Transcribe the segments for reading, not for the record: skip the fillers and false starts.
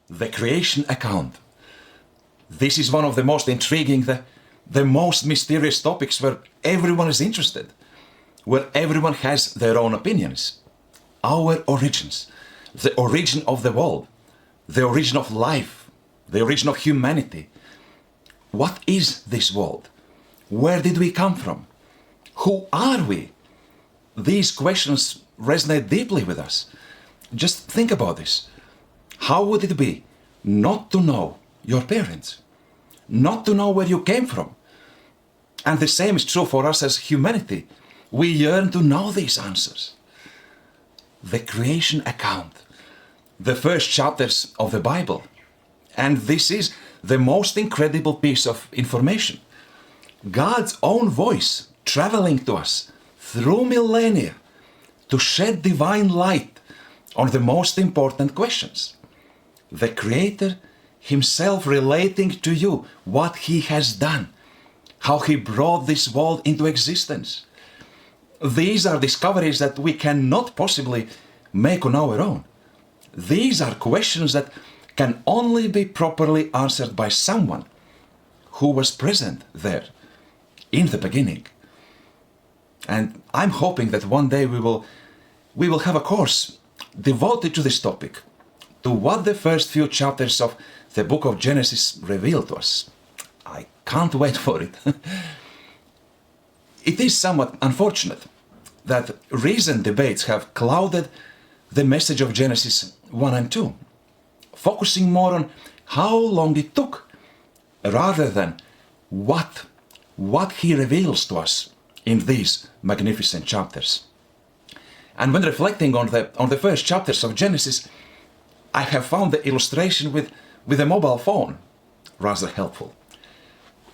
the creation account. This is one of the most intriguing, the most mysterious topics where everyone is interested, where everyone has their own opinions. Our origins, the origin of the world, the origin of life, the origin of humanity. What is this world? Where did we come from? Who are we? These questions resonate deeply with us. Just think about this. How would it be not to know your parents? Not to know where you came from? And the same is true for us as humanity. We yearn to know these answers. The creation account, the first chapters of the Bible. And this is the most incredible piece of information. God's own voice traveling to us through millennia to shed divine light on the most important questions. The Creator Himself relating to you what He has done, how He brought this world into existence. These are discoveries that we cannot possibly make on our own. These are questions that can only be properly answered by someone who was present there in the beginning. And I'm hoping that one day we will have a course devoted to this topic, to what the first few chapters of the book of Genesis reveal to us. I can't wait for it. It is somewhat unfortunate that recent debates have clouded the message of Genesis 1 and 2, focusing more on how long it took rather than what He reveals to us in these magnificent chapters. And when reflecting on the first chapters of Genesis, I have found the illustration with a mobile phone rather helpful.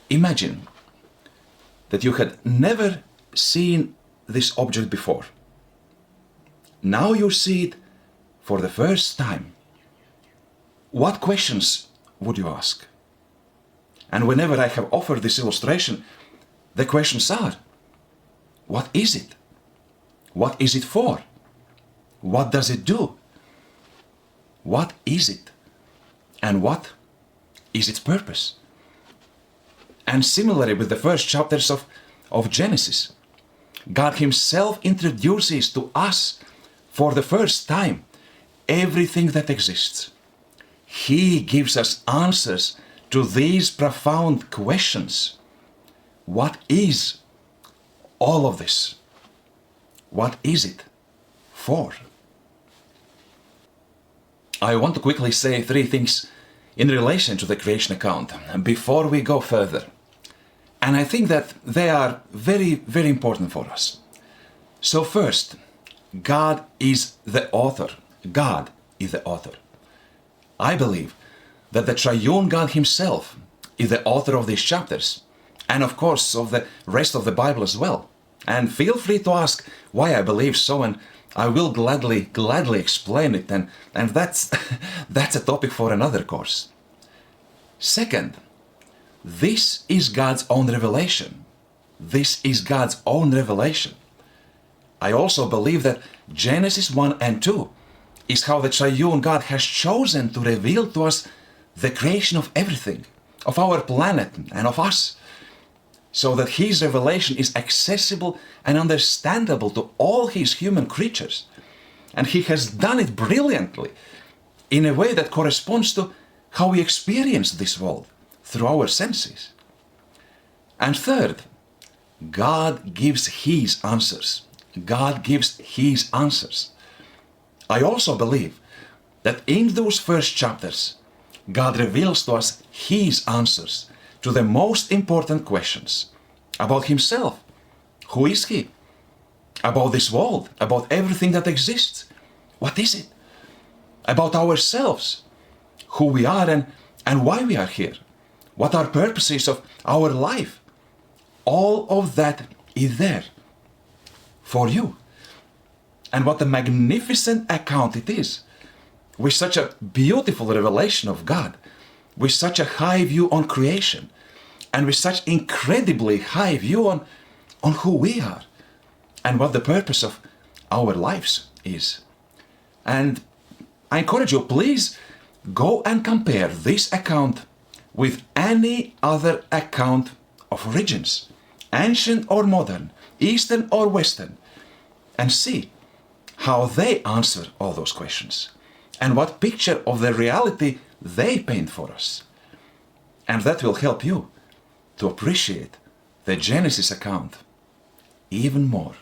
Imagine that you had never seen this object before. Now you see it for the first time. What questions would you ask? And whenever I have offered this illustration, the questions are: what is it? What is it for? What does it do? What is it? And what is its purpose? And similarly with the first chapters of Genesis, God Himself introduces to us for the first time everything that exists. He gives us answers to these profound questions. What is all of this? What is it for? I want to quickly say 3 things in relation to the creation account before we go further. And I think that they are very, very important for us. So first, God is the author. God is the author. I believe that the triune God Himself is the author of these chapters, and of course of the rest of the Bible as well. And feel free to ask why I believe so, and I will gladly explain it, and that's a topic for another course. Second, this is God's own revelation. This is God's own revelation. I also believe that Genesis 1 and 2 is how the triune God has chosen to reveal to us the creation of everything, of our planet and of us, so that His revelation is accessible and understandable to all His human creatures. And He has done it brilliantly in a way that corresponds to how we experience this world through our senses. And third, God gives His answers. God gives His answers. I also believe that in those first chapters, God reveals to us His answers to the most important questions about Himself. Who is He? About this world, about everything that exists. What is it? About ourselves, who we are and why we are here. What are purposes of our life? All of that is there for you. And what a magnificent account it is, with such a beautiful revelation of God, with such a high view on creation, and with such incredibly high view on who we are, and what the purpose of our lives is. And I encourage you, please go and compare this account with any other account of origins, ancient or modern, Eastern or Western, and see how they answer all those questions and what picture of the reality they paint for us. And that will help you to appreciate the Genesis account even more.